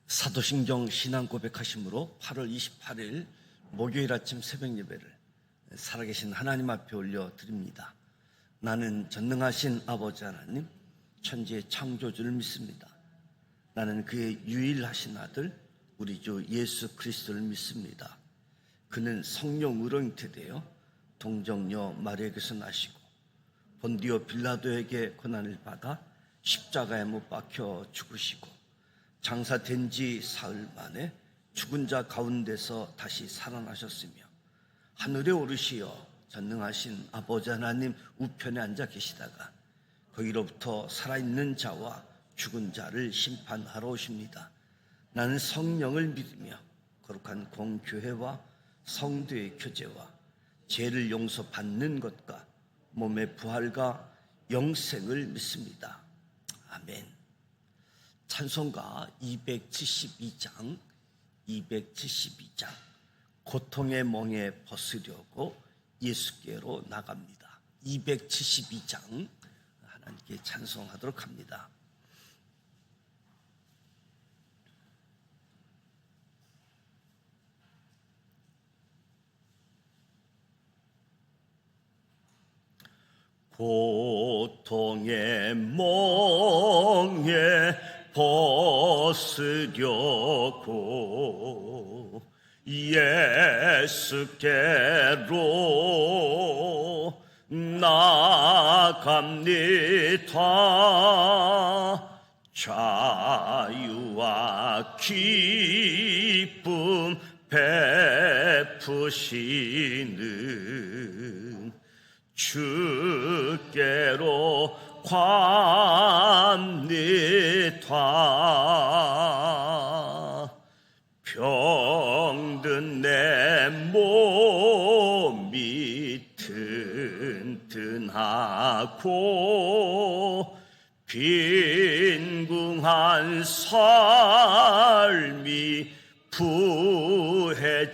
사도신경 신앙 고백하심으로 8월 28일 목요일 아침 새벽 예배를 살아계신 하나님 앞에 올려드립니다. 나는 전능하신 아버지 하나님, 천지의 창조주를 믿습니다. 나는 그의 유일하신 아들 우리 주 예수 그리스도를 믿습니다. 그는 성령으로 잉태되어 동정녀 마리아에게서 나시고 본디오 빌라도에게 고난을 받아 십자가에 못 박혀 죽으시고 장사된 지 사흘 만에 죽은 자 가운데서 다시 살아나셨으며 하늘에 오르시어 전능하신 아버지 하나님 우편에 앉아 계시다가 거기로부터 살아있는 자와 죽은 자를 심판하러 오십니다. 나는 성령을 믿으며 거룩한 공교회와 성도의 교제와 죄를 용서받는 것과 몸의 부활과 영생을 믿습니다. 아멘. 찬송가 272장 고통의 멍에 벗으려고 예수께로 나갑니다. 272장 하나님께 찬송하도록 합니다. 고통의 멍에 벗으려고 예수께로 나갑니다. 자유와 기쁨 베푸시는 주께로 갑니다. 병든 내 몸이 튼튼하고 빈궁한 삶이 부해지며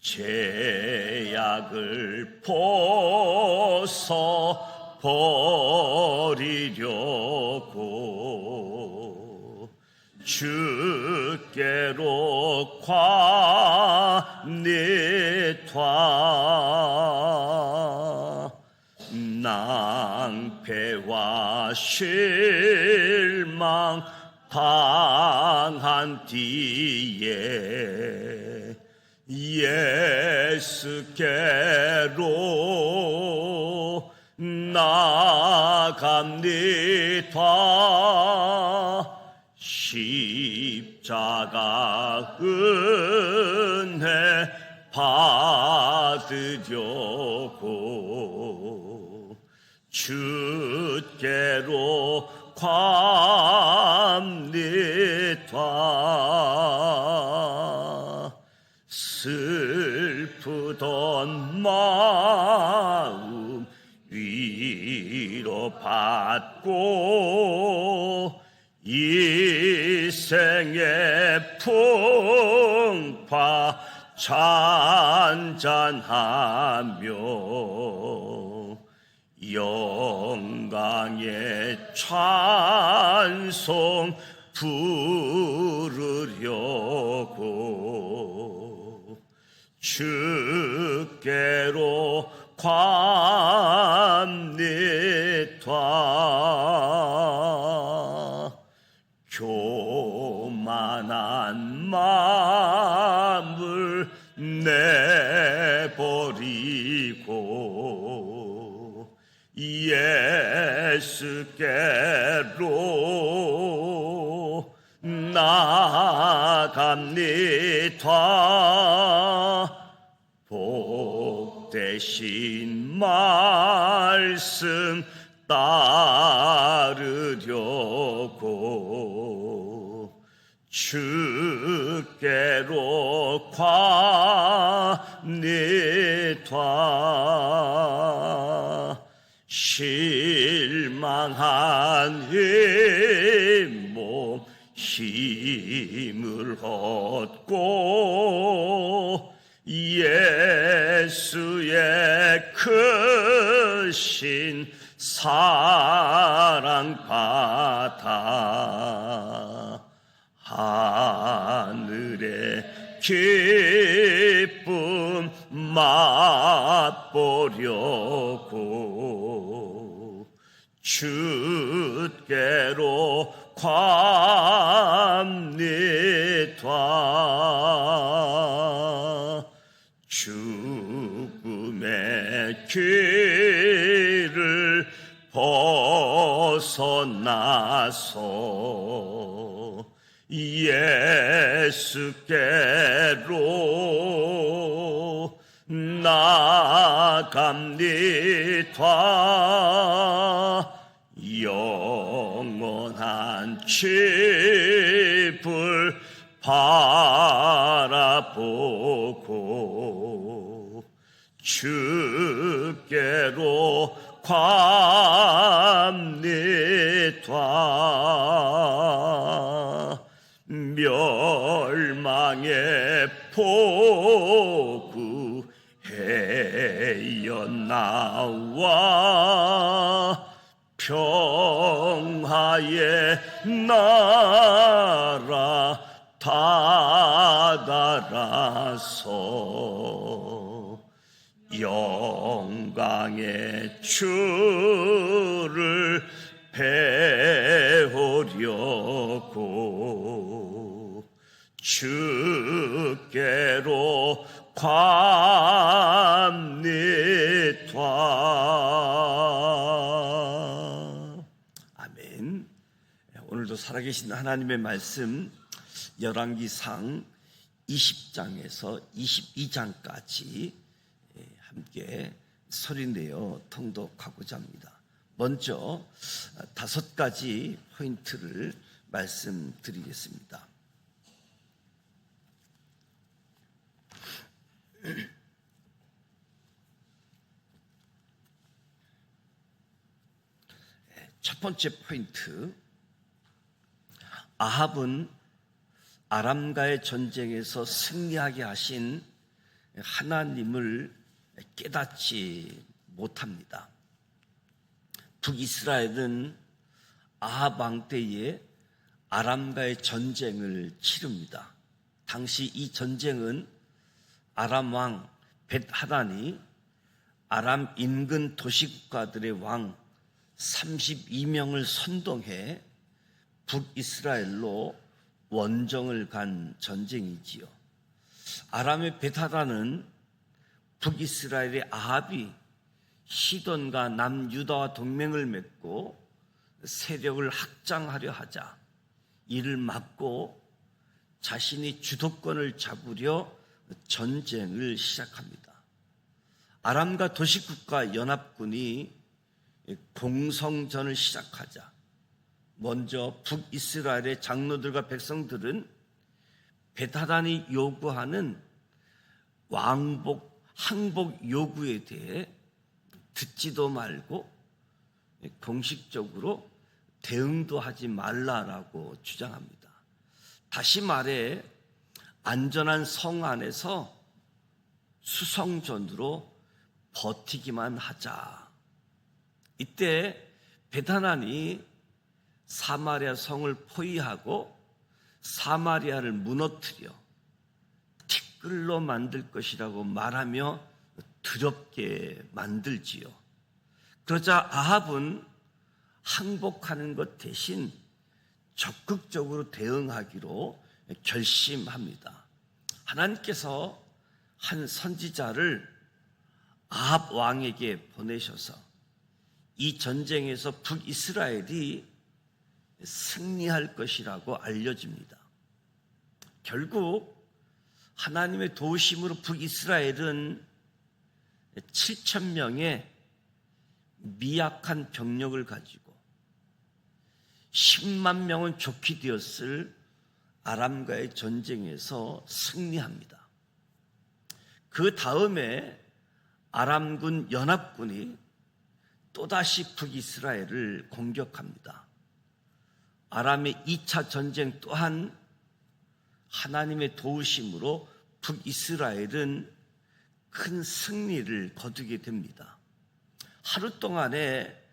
죄악을 벗어 버리려고 주께로 갑니다. 낭패와 실망 당한 뒤에 예수께로 나갑니다. 십자가 은혜 받으려고 주께로 갑니다. 슬프던 마음 위로받고 이 생의 풍파 잔잔하며 영광의 찬송 부르려고 주께로 갑니다. 교만한 마음을 내버리고 예수께로 나갑니다. 복되신 말씀 따르려고 주께로 갑니다. 실망한 이 몸 힘을 얻고 예수의 크신 사랑 받아 하늘의 기쁨 맛보려고 주께로 갑니다. 죽음의 길을 벗어나서 예수께로 나갑니다. 영원한 집을 바라보고 주께로 갑니다. 멸망의 포구해여 나와 평화의 나라 다다라서 영광의 주를 배우려고 주께로 갑니다. 아멘. 오늘도 살아계신 하나님의 말씀 열왕기상 20장에서 22장까지 함께 소리내어 통독하고자 합니다. 먼저 5가지 포인트를 말씀드리겠습니다. 첫 번째 포인트, 아합은 아람과의 전쟁에서 승리하게 하신 하나님을 깨닫지 못합니다. 북이스라엘은 아합 왕 때에 아람과의 전쟁을 치릅니다. 당시 이 전쟁은 아람 왕 벳하단이 아람 인근 도시국가들의 왕 32명을 선동해 북이스라엘로 원정을 간 전쟁이지요. 아람의 벳하단은 북이스라엘의 아합이 시돈과 남유다와 동맹을 맺고 세력을 확장하려 하자 이를 막고 자신이 주도권을 잡으려 전쟁을 시작합니다. 아람과 도시국가 연합군이 공성전을 시작하자 먼저 북이스라엘의 장로들과 백성들은 벳하단이 요구하는 항복 요구에 대해 듣지도 말고 공식적으로 대응도 하지 말라라고 주장합니다. 다시 말해 안전한 성 안에서 수성전으로 버티기만 하자. 이때 벳하단이 사마리아 성을 포위하고 사마리아를 무너뜨려 티끌로 만들 것이라고 말하며 더럽게 만들지요. 그러자 아합은 항복하는 것 대신 적극적으로 대응하기로 결심합니다. 하나님께서 한 선지자를 아합 왕에게 보내셔서 이 전쟁에서 북이스라엘이 승리할 것이라고 알려집니다. 결국 하나님의 도우심으로 북이스라엘은 7,000명의 미약한 병력을 가지고 10만 명은 좋게 되었을 아람과의 전쟁에서 승리합니다. 그 다음에 아람군 연합군이 또다시 북이스라엘을 공격합니다. 아람의 2차 전쟁 또한 하나님의 도우심으로 북이스라엘은 큰 승리를 거두게 됩니다. 하루 동안에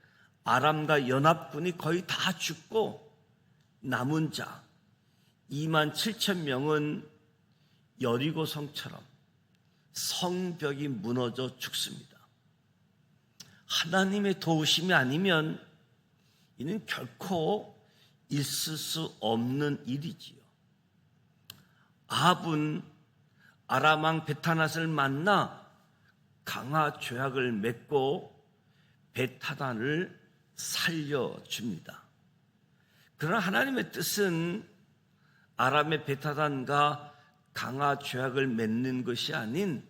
아람과 연합군이 거의 다 죽고 남은 자 2만 7천 명은 여리고 성처럼 성벽이 무너져 죽습니다. 하나님의 도우심이 아니면 이는 결코 있을 수 없는 일이지요. 아합은 아람 왕 베타낫을 만나 강화 조약을 맺고 베타단을 살려줍니다. 그러나 하나님의 뜻은 아람의 베타단과 강화 조약을 맺는 것이 아닌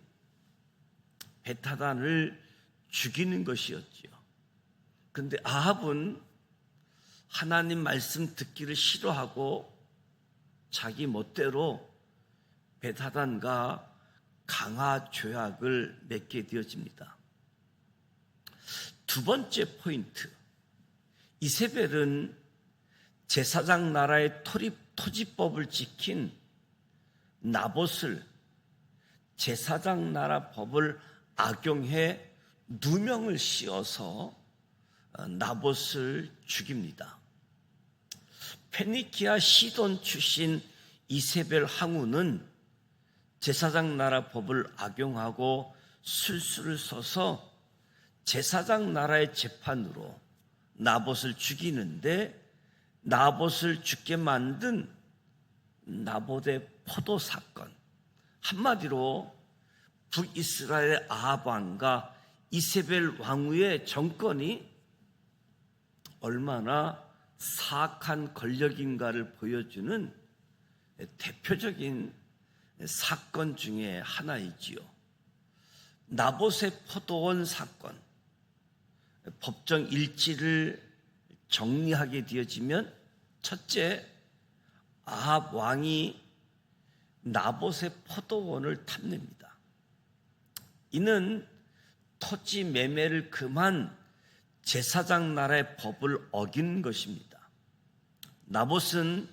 베타단을 죽이는 것이었지요. 그런데 아합은 하나님 말씀 듣기를 싫어하고 자기 멋대로 베타단과 강화 조약을 맺게 되어집니다. 두 번째 포인트, 이세벨은 제사장 나라의 토지법을 지킨 나봇을 제사장 나라 법을 악용해 누명을 씌워서 나봇을 죽입니다. 페니키아 시돈 출신 이세벨 항우는 제사장 나라 법을 악용하고 술수를 써서 제사장 나라의 재판으로 나봇을 죽이는데 나봇을 죽게 만든 나봇의 포도 사건, 한마디로 북이스라엘 아합 왕과 이세벨 왕후의 정권이 얼마나 사악한 권력인가를 보여주는 대표적인 사건 중에 하나이지요. 나봇의 포도원 사건, 법정 일지를 정리하게 되어지면 첫째, 아합 왕이 나봇의 포도원을 탐냅니다. 이는 토지 매매를 금한 제사장 나라의 법을 어긴 것입니다. 나봇은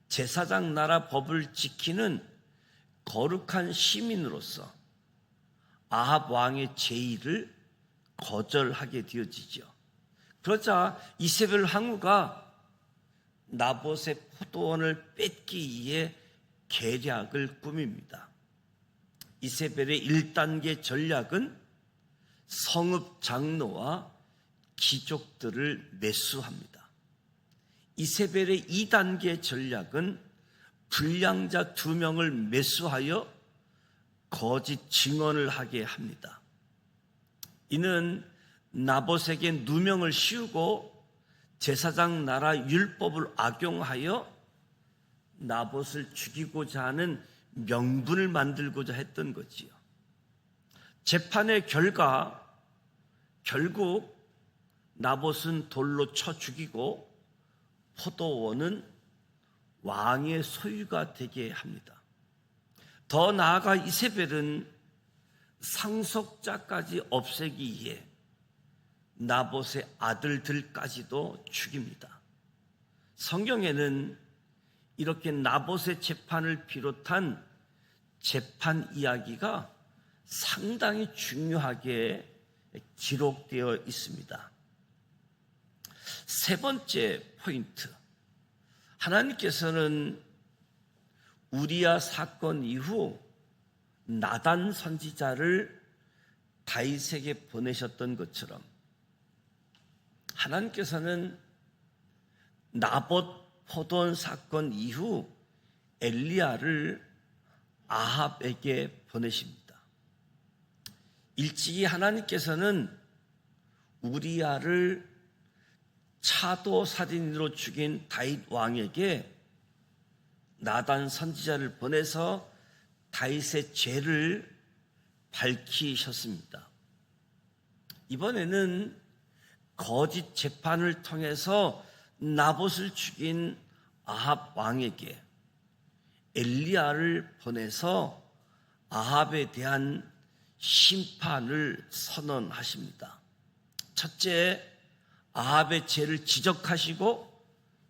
제사장 나라 법을 지키는 거룩한 시민으로서 아합 왕의 제의를 거절하게 되어지죠. 그러자 이세벨 항우가 나봇의 포도원을 뺏기 위해 계략을 꾸밉니다. 이세벨의 1단계 전략은 성읍 장로와 귀족들을 매수합니다. 이세벨의 2단계 전략은 불량자 2명을 매수하여 거짓 증언을 하게 합니다. 이는 나봇에게 누명을 씌우고 제사장 나라 율법을 악용하여 나봇을 죽이고자 하는 명분을 만들고자 했던 거지요. 재판의 결과 결국 나봇은 돌로 쳐 죽이고 포도원은 왕의 소유가 되게 합니다. 더 나아가 이세벨은 상속자까지 없애기 위해 나봇의 아들들까지도 죽입니다. 성경에는 이렇게 나봇의 재판을 비롯한 재판 이야기가 상당히 중요하게 기록되어 있습니다. 세 번째 포인트, 하나님께서는 우리야 사건 이후 나단 선지자를 다윗에게 보내셨던 것처럼 하나님께서는 나봇 포도원 사건 이후 엘리야를 아합에게 보내십니다. 일찍이 하나님께서는 우리야를 차도 살인으로 죽인 다윗 왕에게 나단 선지자를 보내서 다윗의 죄를 밝히셨습니다. 이번에는 거짓 재판을 통해서 나봇을 죽인 아합 왕에게 엘리야를 보내서 아합에 대한 심판을 선언하십니다. 첫째, 아합의 죄를 지적하시고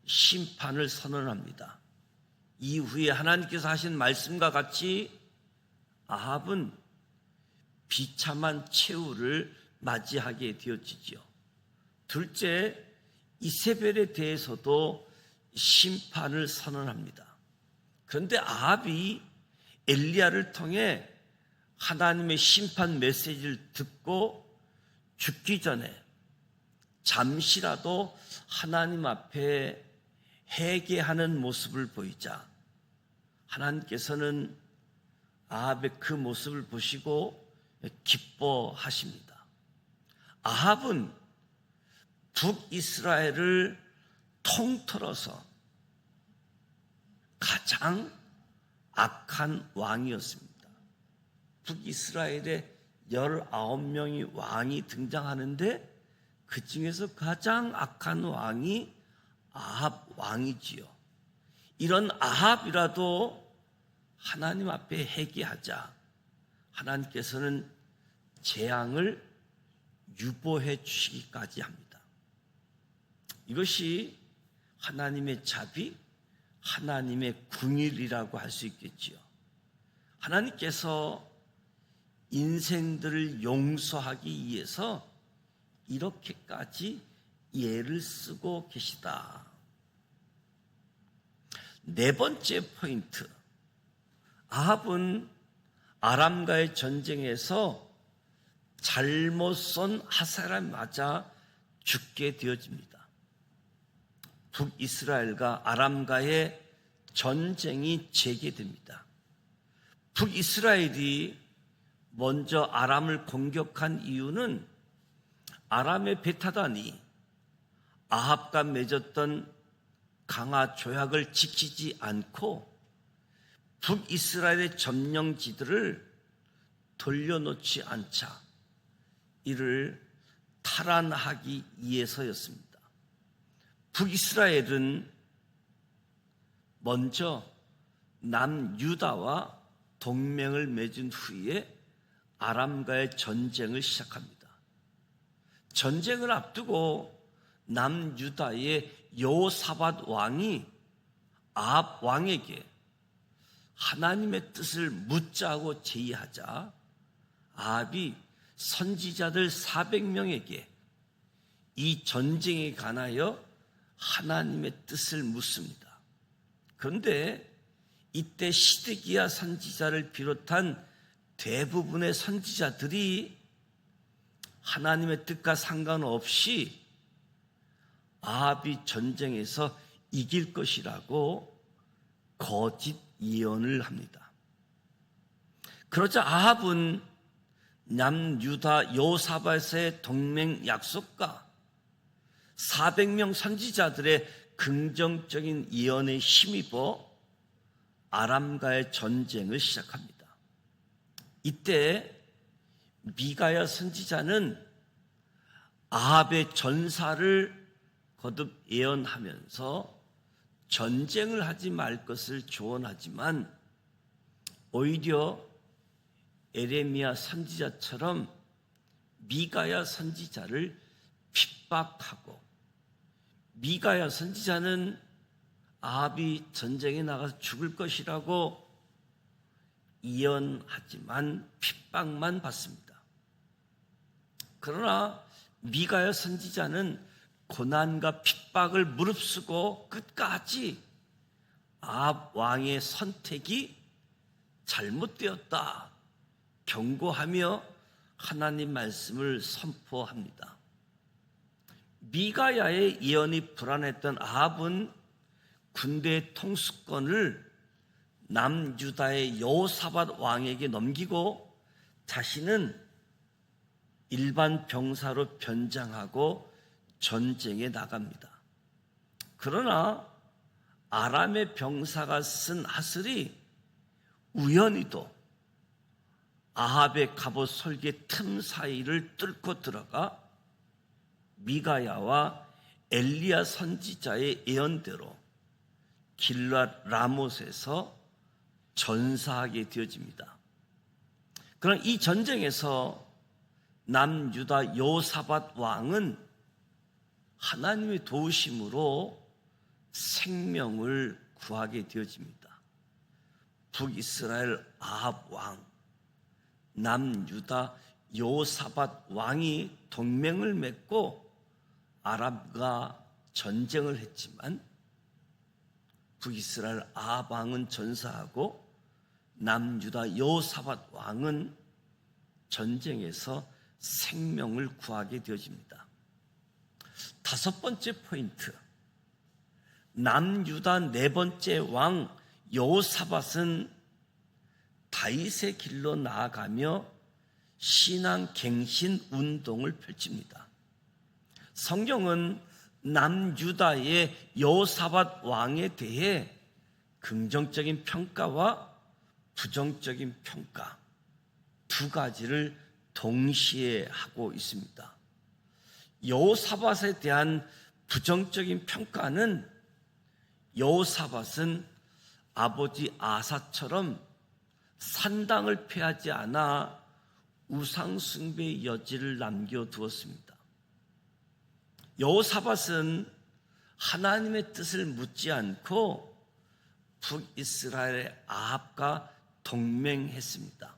심판을 선언합니다. 이후에 하나님께서 하신 말씀과 같이 아합은 비참한 최후를 맞이하게 되어지지요. 둘째, 이세벨에 대해서도 심판을 선언합니다. 그런데 아합이 엘리야를 통해 하나님의 심판 메시지를 듣고 죽기 전에 잠시라도 하나님 앞에 회개하는 모습을 보이자 하나님께서는 아합의 그 모습을 보시고 기뻐하십니다. 아합은 북이스라엘을 통틀어서 가장 악한 왕이었습니다. 북이스라엘에 19명의 왕이 등장하는데 그 중에서 가장 악한 왕이 아합 왕이지요. 이런 아합이라도 하나님 앞에 회개하자 하나님께서는 재앙을 유보해 주시기까지 합니다. 이것이 하나님의 자비, 하나님의 궁일이라고 할 수 있겠지요. 하나님께서 인생들을 용서하기 위해서 이렇게까지 예를 쓰고 계시다. 네 번째 포인트, 아합은 아람과의 전쟁에서 잘못 쏜 화살에 맞아 죽게 되어집니다. 북이스라엘과 아람과의 전쟁이 재개됩니다. 북이스라엘이 먼저 아람을 공격한 이유는 아람의 베타단이 아합과 맺었던 강화 조약을 지키지 않고 북이스라엘의 점령지들을 돌려놓지 않자 이를 탈환하기 위해서였습니다. 북이스라엘은 먼저 남유다와 동맹을 맺은 후에 아람과의 전쟁을 시작합니다. 전쟁을 앞두고 남유다의 여호사밧 왕이 아합 왕에게 하나님의 뜻을 묻자고 제의하자 아합이 선지자들 400명에게 이 전쟁에 관하여 하나님의 뜻을 묻습니다. 그런데 이때 시드기야 선지자를 비롯한 대부분의 선지자들이 하나님의 뜻과 상관없이 아합이 전쟁에서 이길 것이라고 거짓 예언을 합니다. 그러자 아합은 남유다 여호사밧의 동맹 약속과 400명 선지자들의 긍정적인 예언에 힘입어 아람과의 전쟁을 시작합니다. 이때 미가야 선지자는 아합의 전사를 거듭 예언하면서 전쟁을 하지 말 것을 조언하지만 오히려 에레미야 선지자처럼 미가야 선지자를 핍박하고 미가야 선지자는 아합이 전쟁에 나가서 죽을 것이라고 예언하지만 핍박만 받습니다. 그러나 미가야 선지자는 고난과 핍박을 무릅쓰고 끝까지 아합 왕의 선택이 잘못되었다 경고하며 하나님 말씀을 선포합니다. 미가야의 예언이 불안했던 아합은 군대 통수권을 남유다의 여호사밧 왕에게 넘기고 자신은 일반 병사로 변장하고 전쟁에 나갑니다. 그러나 아람의 병사가 쓴 하슬이 우연히도 아합의 갑옷 솔개 틈 사이를 뚫고 들어가 미가야와 엘리야 선지자의 예언대로 길랏 라못에서 전사하게 되어집니다. 그러나 이 전쟁에서 남유다 여호사밧 왕은 하나님의 도우심으로 생명을 구하게 되어집니다. 북이스라엘 아합 왕 남유다 여호사밧 왕이 동맹을 맺고 아람과 전쟁을 했지만 북이스라엘 아합 왕은 전사하고 남유다 여호사밧 왕은 전쟁에서 생명을 구하게 되어집니다. 다섯 번째 포인트, 남유다 네 번째 왕 여호사밧은 다윗의 길로 나아가며 신앙 갱신 운동을 펼칩니다. 성경은 남유다의 여호사밧 왕에 대해 긍정적인 평가와 부정적인 평가 두 가지를 동시에 하고 있습니다. 여호사밧에 대한 부정적인 평가는 여호사밧은 아버지 아사처럼 산당을 폐하지 않아 우상숭배의 여지를 남겨두었습니다. 여호사밧은 하나님의 뜻을 묻지 않고 북이스라엘의 아합과 동맹했습니다.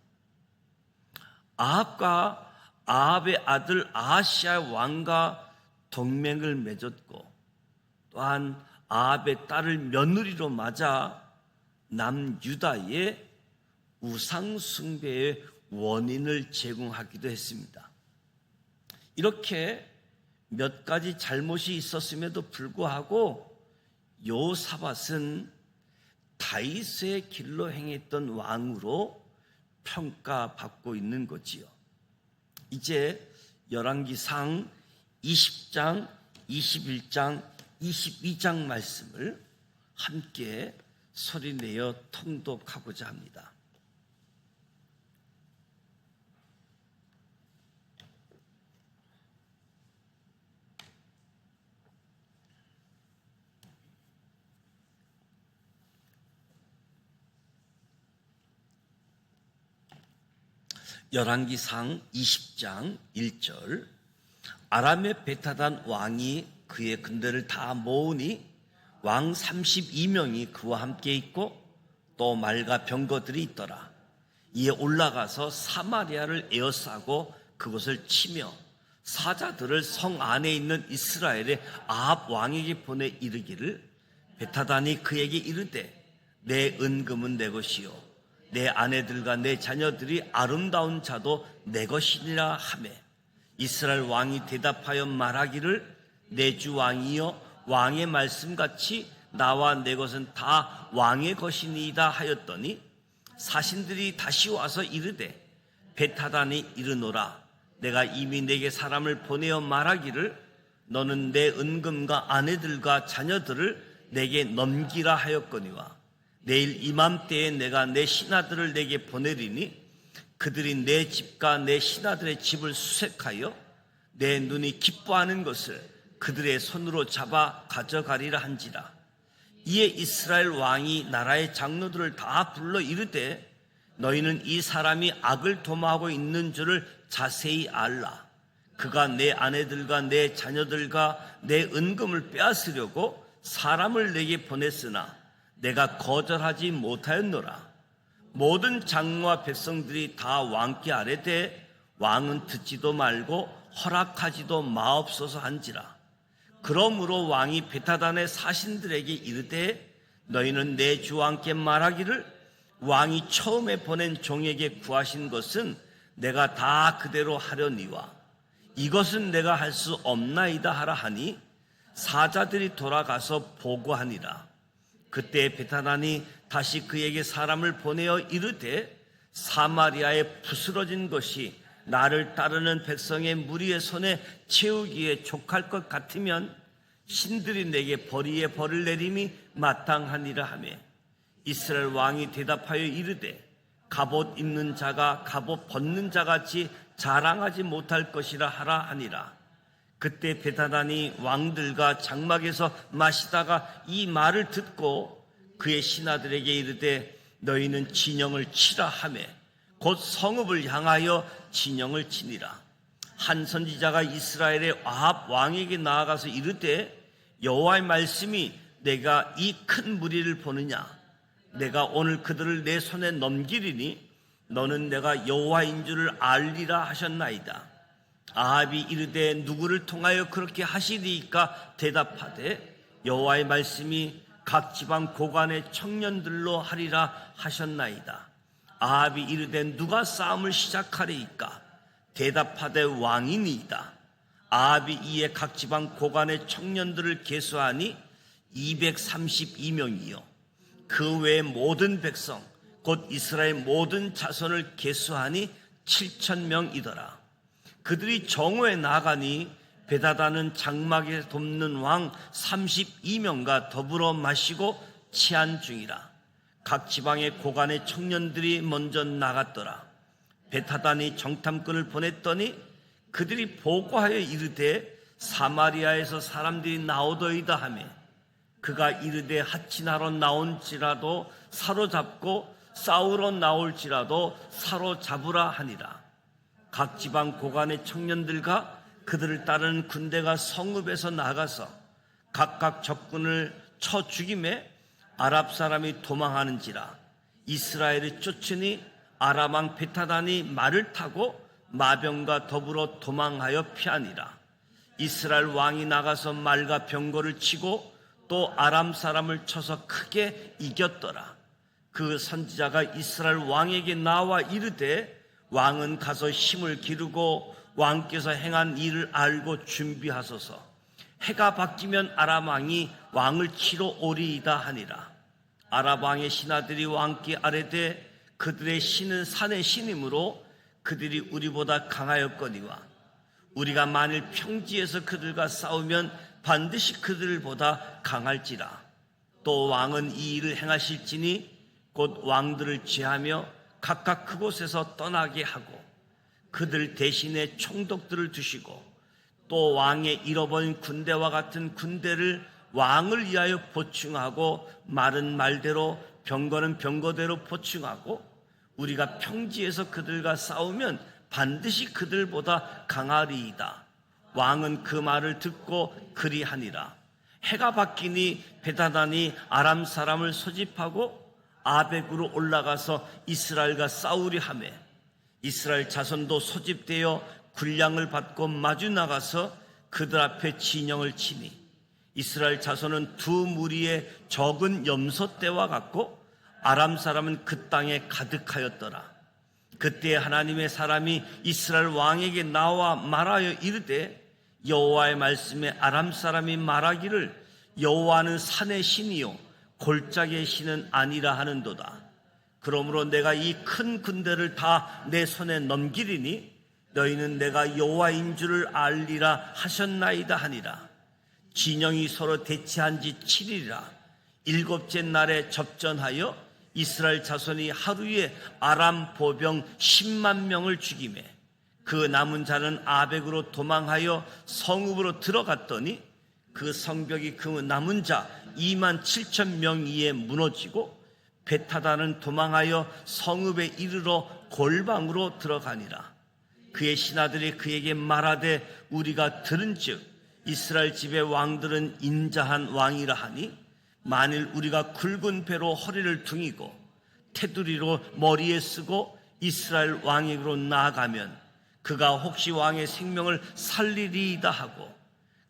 아합과 아합의 아들 아하시아 왕과 동맹을 맺었고 또한 아합의 딸을 며느리로 맞아 남유다의 우상숭배의 원인을 제공하기도 했습니다. 이렇게 몇 가지 잘못이 있었음에도 불구하고 여호사밧은 다윗의 길로 행했던 왕으로 평가받고 있는 거지요. 이제 열왕기상 20장, 21장, 22장 말씀을 함께 소리내어 통독하고자 합니다. 열왕기상 20장 1절, 아람의 베타단 왕이 그의 군대를 다 모으니 왕 32명이 그와 함께 있고 또 말과 병거들이 있더라. 이에 올라가서 사마리아를 에워싸고 그곳을 치며 사자들을 성 안에 있는 이스라엘의 아합 왕에게 보내 이르기를, 베타단이 그에게 이르되 내 은금은 내 것이요 내 아내들과 내 자녀들이 아름다운 자도 내 것이니라 하매, 이스라엘 왕이 대답하여 말하기를, 내 주 왕이여 왕의 말씀같이 나와 내 것은 다 왕의 것이니이다 하였더니, 사신들이 다시 와서 이르되 베타단이 이르노라, 내가 이미 내게 사람을 보내어 말하기를 너는 내 은금과 아내들과 자녀들을 내게 넘기라 하였거니와, 내일 이맘때에 내가 내 신하들을 내게 보내리니 그들이 내 집과 내 신하들의 집을 수색하여 내 눈이 기뻐하는 것을 그들의 손으로 잡아 가져가리라 한지라. 이에 이스라엘 왕이 나라의 장로들을 다 불러 이르되 너희는 이 사람이 악을 도모하고 있는 줄을 자세히 알라. 그가 내 아내들과 내 자녀들과 내 은금을 빼앗으려고 사람을 내게 보냈으나 내가 거절하지 못하였노라. 모든 장로와 백성들이 다 왕께 아뢰되 왕은 듣지도 말고 허락하지도 마옵소서 한지라. 그러므로 왕이 베타단의 사신들에게 이르되 너희는 내 주 왕께 말하기를, 왕이 처음에 보낸 종에게 구하신 것은 내가 다 그대로 하려니와 이것은 내가 할 수 없나이다 하라 하니, 사자들이 돌아가서 보고하니라. 그때 베타단이 다시 그에게 사람을 보내어 이르되 사마리아에 부스러진 것이 나를 따르는 백성의 무리의 손에 채우기에 족할 것 같으면 신들이 내게 벌이에 벌을 내림이 마땅하니라 하매, 이스라엘 왕이 대답하여 이르되 갑옷 입는 자가 갑옷 벗는 자같이 자랑하지 못할 것이라 하라 하니라. 그때 베타단이 왕들과 장막에서 마시다가 이 말을 듣고 그의 신하들에게 이르되 너희는 진영을 치라 하매 곧 성읍을 향하여 진영을 치니라. 한 선지자가 이스라엘의 아합 왕에게 나아가서 이르되 여호와의 말씀이 내가 이 큰 무리를 보느냐, 내가 오늘 그들을 내 손에 넘기리니 너는 내가 여호와인 줄을 알리라 하셨나이다. 아합이 이르되 누구를 통하여 그렇게 하시리이까? 대답하되 여호와의 말씀이 각 지방 고관의 청년들로 하리라 하셨나이다. 아합이 이르되 누가 싸움을 시작하리이까? 대답하되 왕이니이다. 아합이 이에 각 지방 고관의 청년들을 계수하니 232명이요 그 외의 모든 백성 곧 이스라엘 모든 자손을 계수하니 7,000명이더라. 그들이 정오에 나가니 베다다는 장막에 돕는 왕 32명과 더불어 마시고 치안 중이라. 각 지방의 고관의 청년들이 먼저 나갔더라. 베타단이 정탐꾼을 보냈더니 그들이 보고하여 이르되 사마리아에서 사람들이 나오더이다 하며 그가 이르되 하친하러 나온지라도 사로잡고 싸우러 나올지라도 사로잡으라 하니라. 각 지방 고관의 청년들과 그들을 따르는 군대가 성읍에서 나가서 각각 적군을 쳐 죽임에 아랍 사람이 도망하는지라. 이스라엘이 쫓으니 아람 왕 베타단이 말을 타고 마병과 더불어 도망하여 피하니라. 이스라엘 왕이 나가서 말과 병거를 치고 또 아람 사람을 쳐서 크게 이겼더라. 그 선지자가 이스라엘 왕에게 나와 이르되 왕은 가서 힘을 기르고 왕께서 행한 일을 알고 준비하소서. 해가 바뀌면 아람 왕이 왕을 치러 오리이다 하니라. 아람 왕의 신하들이 왕께 아뢰되 그들의 신은 산의 신이므로 그들이 우리보다 강하였거니와 우리가 만일 평지에서 그들과 싸우면 반드시 그들보다 강할지라. 또 왕은 이 일을 행하실지니 곧 왕들을 제하며 각각 그곳에서 떠나게 하고 그들 대신에 총독들을 두시고 또 왕의 잃어버린 군대와 같은 군대를 왕을 위하여 보충하고 말은 말대로 병거는 병거대로 보충하고 우리가 평지에서 그들과 싸우면 반드시 그들보다 강하리이다. 왕은 그 말을 듣고 그리하니라. 해가 바뀌니 베다단이 아람 사람을 소집하고 아벡으로 올라가서 이스라엘과 싸우려 하매 이스라엘 자손도 소집되어 군량을 받고 마주 나가서 그들 앞에 진영을 치니 이스라엘 자손은 두 무리의 적은 염소떼와 같고 아람 사람은 그 땅에 가득하였더라. 그때 하나님의 사람이 이스라엘 왕에게 나와 말하여 이르되 여호와의 말씀에 아람 사람이 말하기를 여호와는 산의 신이요 골짜기의 신은 아니라 하는도다. 그러므로 내가 이 큰 군대를 다 내 손에 넘기리니 너희는 내가 여호와인 줄을 알리라 하셨나이다 하니라. 진영이 서로 대치한 지 7일이라. 일곱째 날에 접전하여 이스라엘 자손이 하루에 아람 보병 10만 명을 죽이매 그 남은 자는 아벡으로 도망하여 성읍으로 들어갔더니 그 성벽이 그 남은 자 2만 7천 명 위에 무너지고 베타단은 도망하여 성읍에 이르러 골방으로 들어가니라. 그의 신하들이 그에게 말하되 우리가 들은즉 이스라엘 집의 왕들은 인자한 왕이라 하니 만일 우리가 굵은 배로 허리를 둥이고 테두리로 머리에 쓰고 이스라엘 왕에게로 나아가면 그가 혹시 왕의 생명을 살리리이다 하고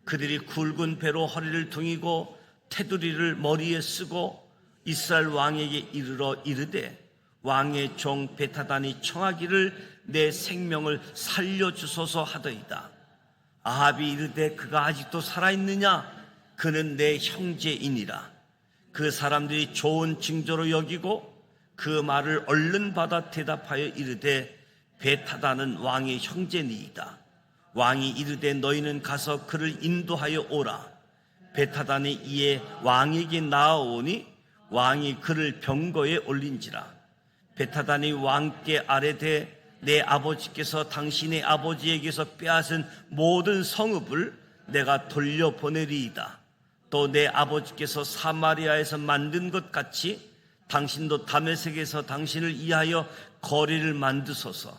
그들이 굵은 배로 허리를 둥이고 테두리를 머리에 쓰고 이스라엘 왕에게 이르러 이르되 왕의 종 베타단이 청하기를 내 생명을 살려주소서 하더이다. 아합이 이르되 그가 아직도 살아있느냐? 그는 내 형제이니라. 그 사람들이 좋은 징조로 여기고 그 말을 얼른 받아 대답하여 이르되 베타단은 왕의 형제니이다. 왕이 이르되 너희는 가서 그를 인도하여 오라. 베타단이 이에 왕에게 나아오니 왕이 그를 병거에 올린지라. 베타단이 왕께 아뢰되 내 아버지께서 당신의 아버지에게서 빼앗은 모든 성읍을 내가 돌려보내리이다. 또 내 아버지께서 사마리아에서 만든 것 같이 당신도 다메섹에서 당신을 위하여 거리를 만드소서.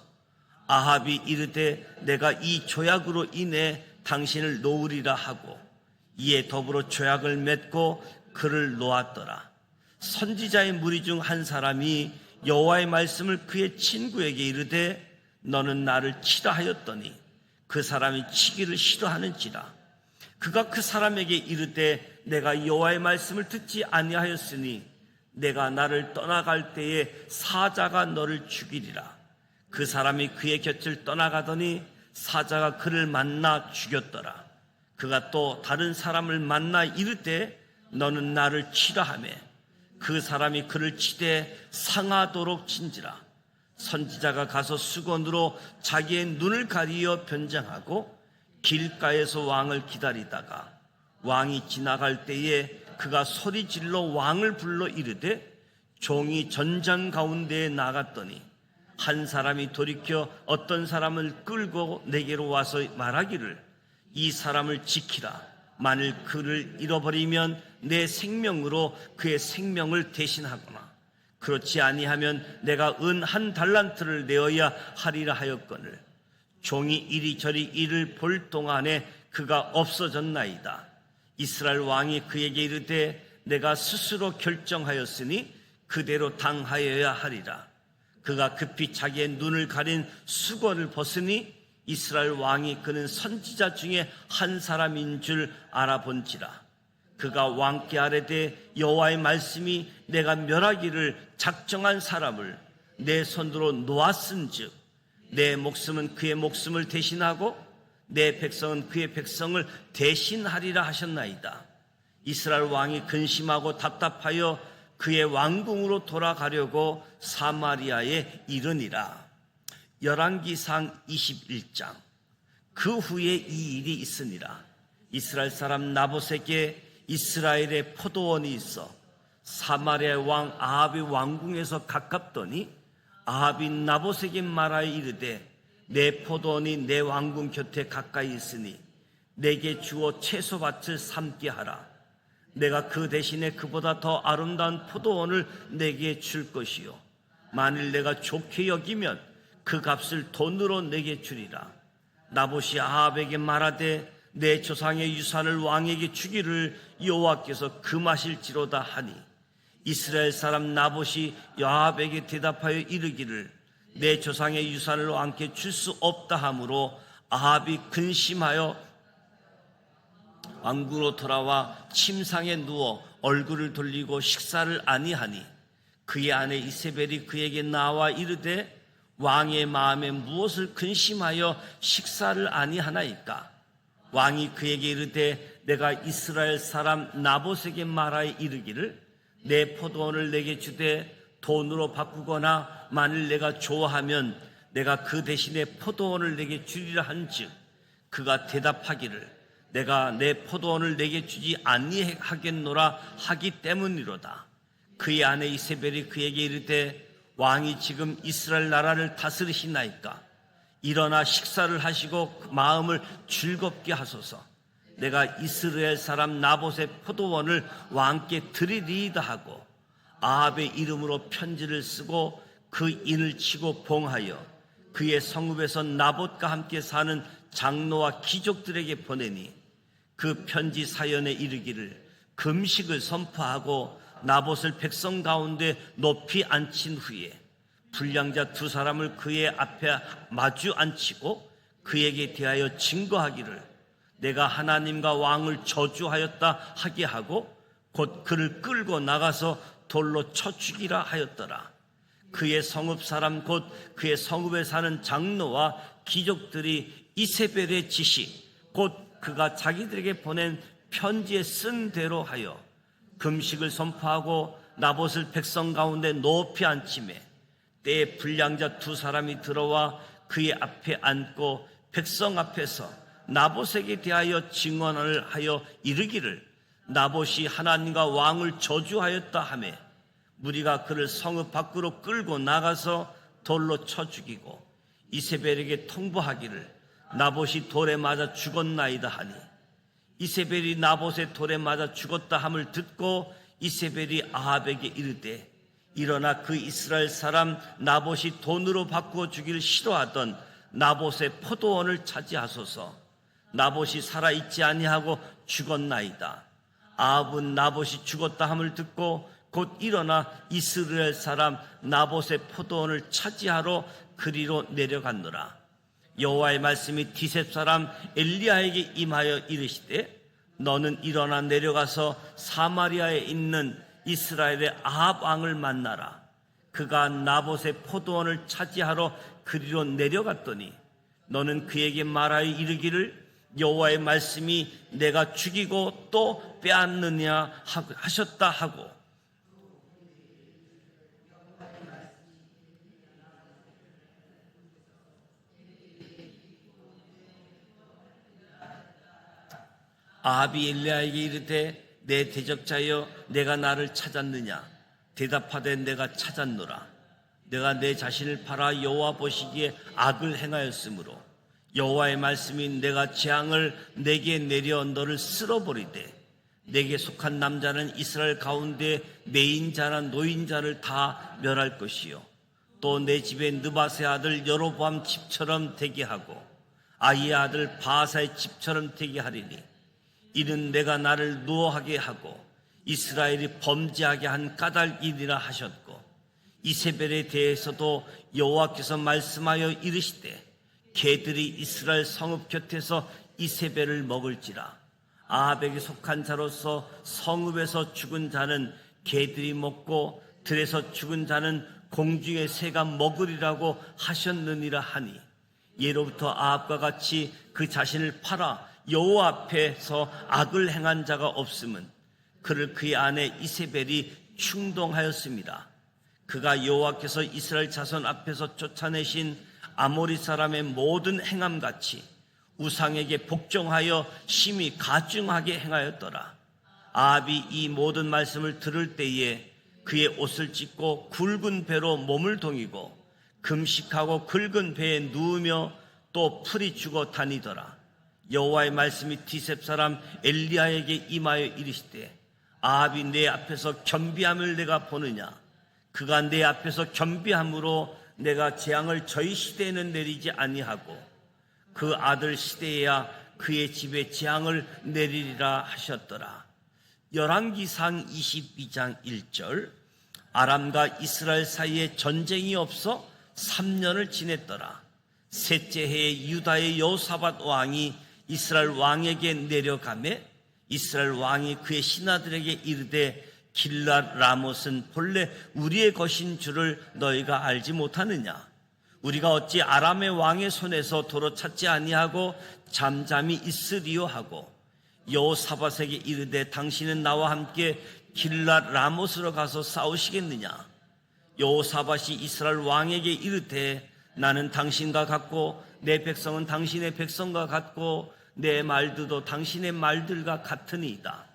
아합이 이르되 내가 이 조약으로 인해 당신을 놓으리라 하고 이에 더불어 조약을 맺고 그를 놓았더라. 선지자의 무리 중 한 사람이 여호와의 말씀을 그의 친구에게 이르되 너는 나를 치라 하였더니 그 사람이 치기를 싫어하는지라. 그가 그 사람에게 이르되 내가 여호와의 말씀을 듣지 아니하였으니 내가 나를 떠나갈 때에 사자가 너를 죽이리라. 그 사람이 그의 곁을 떠나가더니 사자가 그를 만나 죽였더라. 그가 또 다른 사람을 만나 이르되 너는 나를 치라 하며 그 사람이 그를 치되 상하도록 친지라. 선지자가 가서 수건으로 자기의 눈을 가리어 변장하고 길가에서 왕을 기다리다가 왕이 지나갈 때에 그가 소리질러 왕을 불러 이르되 종이 전장 가운데에 나갔더니 한 사람이 돌이켜 어떤 사람을 끌고 내게로 와서 말하기를 이 사람을 지키라. 만일 그를 잃어버리면 내 생명으로 그의 생명을 대신하거나 그렇지 아니하면 내가 은 1달란트를 내어야 하리라 하였거늘 종이 이리저리 이를 볼 동안에 그가 없어졌나이다. 이스라엘 왕이 그에게 이르되 내가 스스로 결정하였으니 그대로 당하여야 하리라. 그가 급히 자기의 눈을 가린 수건을 벗으니 이스라엘 왕이 그는 선지자 중에 한 사람인 줄 알아본지라. 그가 왕께 아뢰되 여호와의 말씀이 내가 멸하기를 작정한 사람을 내 손으로 놓았은즉 내 목숨은 그의 목숨을 대신하고 내 백성은 그의 백성을 대신하리라 하셨나이다. 이스라엘 왕이 근심하고 답답하여 그의 왕궁으로 돌아가려고 사마리아에 이르니라. 열왕기상 21장. 그 후에 이 일이 있으니라. 이스라엘 사람 나봇에게 이스라엘의 포도원이 있어 사마리아 왕 아합의 왕궁에서 가깝더니 아합이 나봇에게 말하여 이르되 내 포도원이 내 왕궁 곁에 가까이 있으니 내게 주어 채소밭을 삼게 하라. 내가 그 대신에 그보다 더 아름다운 포도원을 내게 줄 것이요 만일 내가 좋게 여기면 그 값을 돈으로 내게 주리라. 나봇이 아합에게 말하되 내 조상의 유산을 왕에게 주기를 여호와께서 금하실지로다 하니 이스라엘 사람 나봇이 아합에게 대답하여 이르기를 내 조상의 유산을 왕께 줄 수 없다 하므로 아합이 근심하여 왕궁으로 돌아와 침상에 누워 얼굴을 돌리고 식사를 아니하니 그의 아내 이세벨이 그에게 나와 이르되 왕의 마음에 무엇을 근심하여 식사를 아니하나이까? 왕이 그에게 이르되 내가 이스라엘 사람 나봇에게 말하여 이르기를 내 포도원을 내게 주되 돈으로 바꾸거나 만일 내가 좋아하면 내가 그 대신에 포도원을 내게 주리라 한즉 그가 대답하기를 내가 내 포도원을 내게 주지 아니하겠노라 하기 때문이로다. 그의 아내 이세벨이 그에게 이르되 왕이 지금 이스라엘 나라를 다스리시나이까? 일어나 식사를 하시고 마음을 즐겁게 하소서. 내가 이스라엘 사람 나봇의 포도원을 왕께 드리리이다 하고 아합의 이름으로 편지를 쓰고 그 인을 치고 봉하여 그의 성읍에서 나봇과 함께 사는 장로와 귀족들에게 보내니 그 편지 사연에 이르기를 금식을 선포하고 나봇을 백성 가운데 높이 앉힌 후에 불량자 2사람을 그의 앞에 마주 앉히고 그에게 대하여 증거하기를 내가 하나님과 왕을 저주하였다 하게 하고 곧 그를 끌고 나가서 돌로 쳐 죽이라 하였더라. 그의 성읍 사람 곧 그의 성읍에 사는 장로와 귀족들이 이세벨의 지시 곧 그가 자기들에게 보낸 편지에 쓴 대로 하여 금식을 선포하고 나봇을 백성 가운데 높이 앉히매 때에 불량자 2사람이 들어와 그의 앞에 앉고 백성 앞에서 나봇에게 대하여 증언을 하여 이르기를 나봇이 하나님과 왕을 저주하였다 하매 무리가 그를 성읍 밖으로 끌고 나가서 돌로 쳐 죽이고 이세벨에게 통보하기를 나봇이 돌에 맞아 죽었나이다 하니 이세벨이 나봇의 돌에 맞아 죽었다 함을 듣고 이세벨이 아합에게 이르되 일어나 그 이스라엘 사람 나봇이 돈으로 바꾸어 주기를 싫어하던 나봇의 포도원을 차지하소서. 나봇이 살아있지 아니하고 죽었나이다. 아합은 나봇이 죽었다 함을 듣고 곧 일어나 이스라엘 사람 나봇의 포도원을 차지하러 그리로 내려갔노라. 여호와의 말씀이 디셉 사람 엘리야에게 임하여 이르시되 너는 일어나 내려가서 사마리아에 있는 이스라엘의 아합 왕을 만나라. 그가 나봇의 포도원을 차지하러 그리로 내려갔더니 너는 그에게 말하여 이르기를 여호와의 말씀이 내가 죽이고 또 빼앗느냐 하셨다 하고 아합이 엘리야에게 이르되 내 대적자여 내가 나를 찾았느냐. 대답하되 내가 찾았노라. 내가 내 자신을 팔아 여호와 보시기에 악을 행하였으므로 여호와의 말씀이 내가 재앙을 내게 내려 너를 쓸어버리되 내게 속한 남자는 이스라엘 가운데 매인자나 노인자를 다 멸할 것이요 또 내 집에 느바세 아들 여로보암 집처럼 되게 하고 아이의 아들 바하사의 집처럼 되게 하리니 이는 내가 나를 노하게 하고 이스라엘이 범죄하게 한 까닭이니라 하셨고 이세벨에 대해서도 여호와께서 말씀하여 이르시되 개들이 이스라엘 성읍 곁에서 이세벨을 먹을지라. 아합에게 속한 자로서 성읍에서 죽은 자는 개들이 먹고 들에서 죽은 자는 공중의 새가 먹으리라고 하셨느니라 하니 예로부터 아합과 같이 그 자신을 팔아 여호와 앞에서 악을 행한 자가 없음은 그를 그의 아내 이세벨이 충동하였습니다. 그가 여호와께서 이스라엘 자손 앞에서 쫓아내신 아모리 사람의 모든 행함같이 우상에게 복종하여 심히 가증하게 행하였더라. 아합이 이 모든 말씀을 들을 때에 그의 옷을 찢고 굵은 배로 몸을 동이고 금식하고 굵은 배에 누우며 또 풀이 죽어 다니더라. 여호와의 말씀이 디셉 사람 엘리야에게 임하여 이르시되 아합이 내 앞에서 겸비함을 내가 보느냐. 그가 내 앞에서 겸비함으로 내가 재앙을 저희 시대에는 내리지 아니하고 그 아들 시대에야 그의 집에 재앙을 내리리라 하셨더라. 열왕기상 22장 1절 아람과 이스라엘 사이에 전쟁이 없어 3년을 지냈더라. 셋째 해에 유다의 여호사밧 왕이 이스라엘 왕에게 내려가매 이스라엘 왕이 그의 신하들에게 이르되 길랏 라못은 본래 우리의 것인 줄을 너희가 알지 못하느냐. 우리가 어찌 아람의 왕의 손에서 도로 찾지 아니하고 잠잠히 있으리요 하고 여호사밧에게 이르되 당신은 나와 함께 길랏 라못으로 가서 싸우시겠느냐. 여호사밧이 이스라엘 왕에게 이르되 나는 당신과 같고 내 백성은 당신의 백성과 같고 내 말들도 당신의 말들과 같으니이다.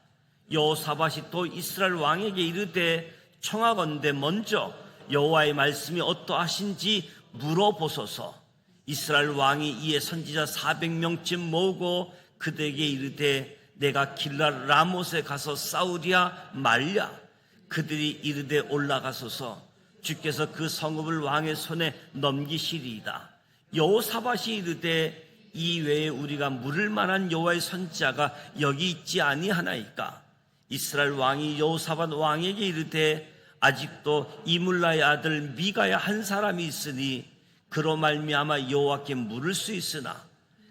여호사밧이 또 이스라엘 왕에게 이르되 청하건대 먼저 여호와의 말씀이 어떠하신지 물어보소서. 이스라엘 왕이 이에 선지자 400명쯤 모으고 그들에게 이르되 내가 길랏 라못에 가서 싸우랴 말랴. 그들이 이르되 올라가소서. 주께서 그 성읍을 왕의 손에 넘기시리이다. 여호사밧이 이르되 이 외에 우리가 물을 만한 여호와의 선지자가 여기 있지 아니하나이까. 이스라엘 왕이 여호사밧 왕에게 이르되 아직도 이물라의 아들 미가야 한 사람이 있으니 그로 말미암아 여호와께 물을 수 있으나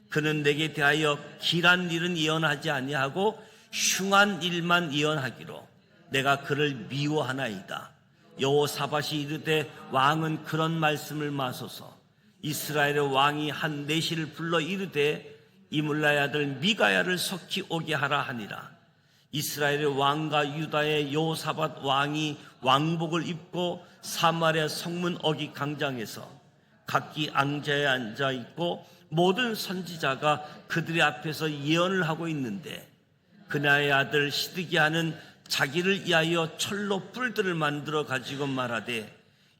그는 내게 대하여 길한 일은 예언하지 아니하고 흉한 일만 예언하기로 내가 그를 미워하나이다. 여호사밧이 이르되 왕은 그런 말씀을 마소서. 이스라엘의 왕이 한 내시를 불러 이르되 이물라의 아들 미가야를 속히 오게 하라 하니라. 이스라엘의 왕과 유다의 여호사밧 왕이 왕복을 입고 사마리아 성문 어기 광장에서 각기 앙자에 앉아 있고 모든 선지자가 그들의 앞에서 예언을 하고 있는데 그나의 아들 시드기야는 자기를 위하여 철로 뿔들을 만들어 가지고 말하되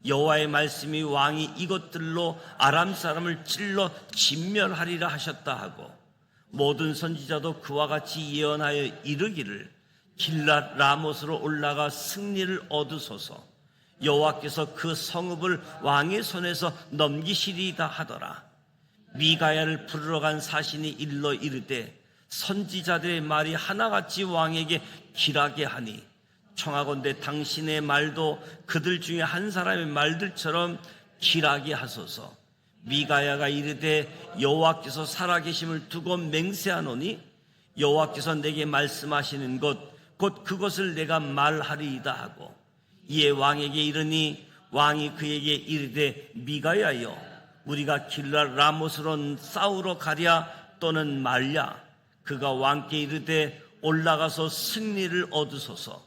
여호와의 말씀이 왕이 이것들로 아람 사람을 찔러 진멸하리라 하셨다 하고 모든 선지자도 그와 같이 예언하여 이르기를 길랏 라못으로 올라가 승리를 얻으소서. 여호와께서 그 성읍을 왕의 손에서 넘기시리이다 하더라. 미가야를 부르러 간 사신이 일러 이르되 선지자들의 말이 하나같이 왕에게 길하게 하니 청하건대 당신의 말도 그들 중에 한 사람의 말들처럼 길하게 하소서. 미가야가 이르되 여호와께서 살아계심을 두고 맹세하노니 여호와께서 내게 말씀하시는 것 곧 그것을 내가 말하리이다 하고, 이에 왕에게 이르니 왕이 그에게 이르되 미가야여, 우리가 길랄 라못으로 싸우러 가랴 또는 말랴? 그가 왕께 이르되 올라가서 승리를 얻으소서.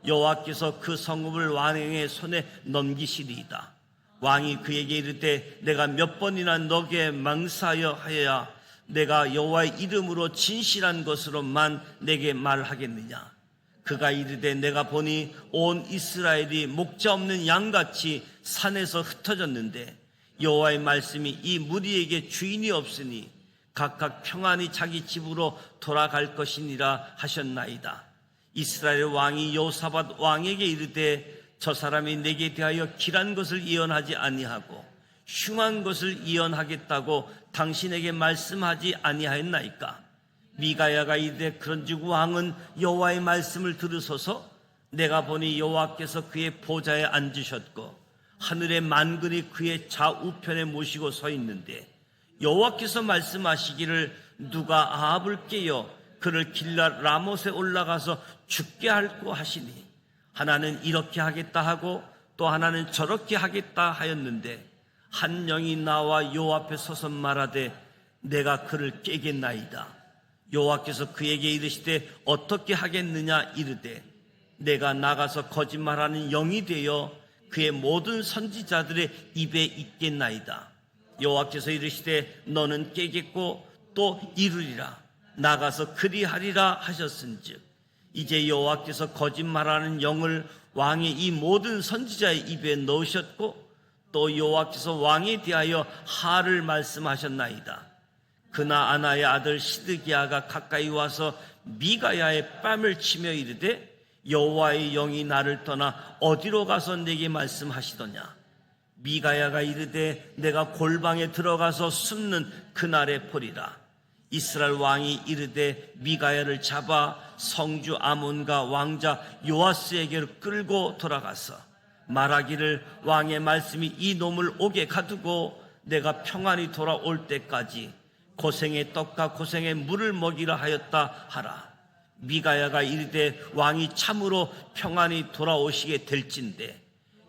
여호와께서 그 성읍을 왕의 손에 넘기시리이다. 왕이 그에게 이르되 내가 몇 번이나 너게 망사하여 하여야 내가 여호와의 이름으로 진실한 것으로만 내게 말하겠느냐? 그가 이르되 내가 보니 온 이스라엘이 목자 없는 양같이 산에서 흩어졌는데 여호와의 말씀이 이 무리에게 주인이 없으니 각각 평안히 자기 집으로 돌아갈 것이니라 하셨나이다. 이스라엘 왕이 여호사밧 왕에게 이르되 저 사람이 내게 대하여 길한 것을 예언하지 아니하고 흉한 것을 예언하겠다고 당신에게 말씀하지 아니하였나이까? 미가야가 이르되 그런즉 왕은 여호와의 말씀을 들으소서. 내가 보니 여호와께서 그의 보좌에 앉으셨고 하늘의 만군이 그의 좌우편에 모시고 서 있는데 여호와께서 말씀하시기를 누가 아합을 깨어 그를 길랏 라못에 올라가서 죽게 할고 하시니 하나는 이렇게 하겠다 하고 또 하나는 저렇게 하겠다 하였는데 한 영이 나와 여호와 앞에 서서 말하되 내가 그를 깨겠나이다. 여호와께서 그에게 이르시되 어떻게 하겠느냐? 이르되 내가 나가서 거짓말하는 영이 되어 그의 모든 선지자들의 입에 있겠나이다. 여호와께서 이르시되 너는 깨겠고 또 이루리라. 나가서 그리하리라 하셨은즉 이제 여호와께서 거짓말하는 영을 왕의 이 모든 선지자의 입에 넣으셨고 또 여호와께서 왕에 대하여 하를 말씀하셨나이다. 그나 아나의 아들 시드기야가 가까이 와서 미가야의 뺨을 치며 이르되 여호와의 영이 나를 떠나 어디로 가서 내게 말씀하시더냐? 미가야가 이르되 내가 골방에 들어가서 숨는 그날에 보리라. 이스라엘 왕이 이르되 미가야를 잡아 성주 아몬과 왕자 요아스에게로 끌고 돌아가서 말하기를 왕의 말씀이 이 놈을 옥에 가두고 내가 평안히 돌아올 때까지 고생의 떡과 고생의 물을 먹이라 하였다 하라. 미가야가 이르되 왕이 참으로 평안히 돌아오시게 될진데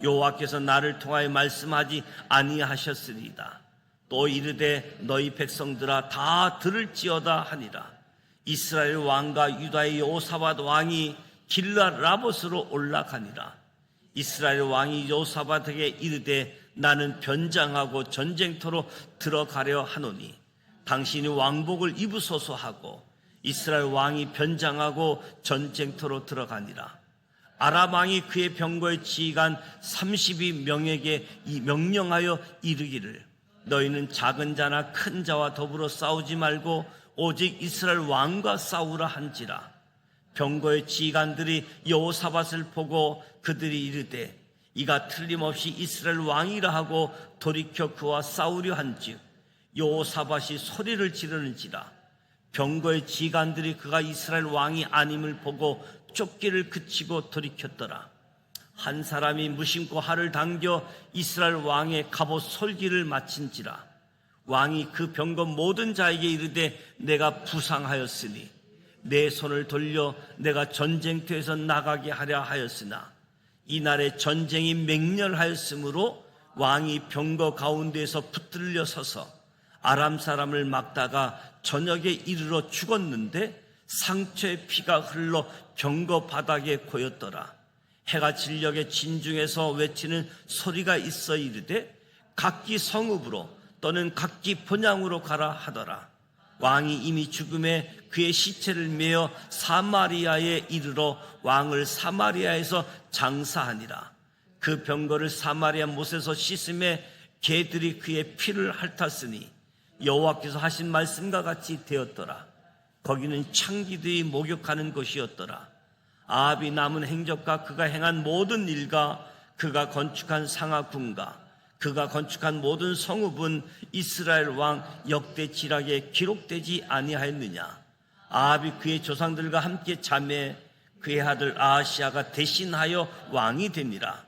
여호와께서 나를 통하여 말씀하지 아니하셨으리이다. 또 이르되 너희 백성들아 다 들을지어다 하니라. 이스라엘 왕과 유다의 여호사밧 왕이 길랏 라못으로 올라가니라. 이스라엘 왕이 여호사밧에게 이르되 나는 변장하고 전쟁터로 들어가려 하노니 당신이 왕복을 입으소서 하고 이스라엘 왕이 변장하고 전쟁터로 들어가니라. 아람 왕이 그의 병거의 지휘관 32명에게 명령하여 이르기를 너희는 작은 자나 큰 자와 더불어 싸우지 말고 오직 이스라엘 왕과 싸우라 한지라. 병거의 지휘관들이 여호사밧을 보고 그들이 이르되 이가 틀림없이 이스라엘 왕이라 하고 돌이켜 그와 싸우려 한즉 여호사밧이 소리를 지르는지라. 병거의 지휘관들이 그가 이스라엘 왕이 아님을 보고 쫓기를 그치고 돌이켰더라. 한 사람이 무심코 활을 당겨 이스라엘 왕의 갑옷 솔기를 마친지라. 왕이 그 병거 모든 자에게 이르되 내가 부상하였으니 내 손을 돌려 내가 전쟁터에서 나가게 하려 하였으나 이날에 전쟁이 맹렬하였으므로 왕이 병거 가운데에서 붙들려 서서 아람 사람을 막다가 저녁에 이르러 죽었는데 상처의 피가 흘러 병거 바닥에 고였더라. 해가 진녘에 진중에서 외치는 소리가 있어 이르되 각기 성읍으로 또는 각기 본향으로 가라 하더라. 왕이 이미 죽음에 그의 시체를 메어 사마리아에 이르러 왕을 사마리아에서 장사하니라. 그 병거를 사마리아 못에서 씻음에 개들이 그의 피를 핥았으니 여호와께서 하신 말씀과 같이 되었더라. 거기는 창기들이 목욕하는 곳이었더라. 아합이 남은 행적과 그가 행한 모든 일과 그가 건축한 상하궁과 그가 건축한 모든 성읍은 이스라엘 왕 역대 지락에 기록되지 아니하였느냐? 아합이 그의 조상들과 함께 잠에 그의 아들 아하시아가 대신하여 왕이 되니라.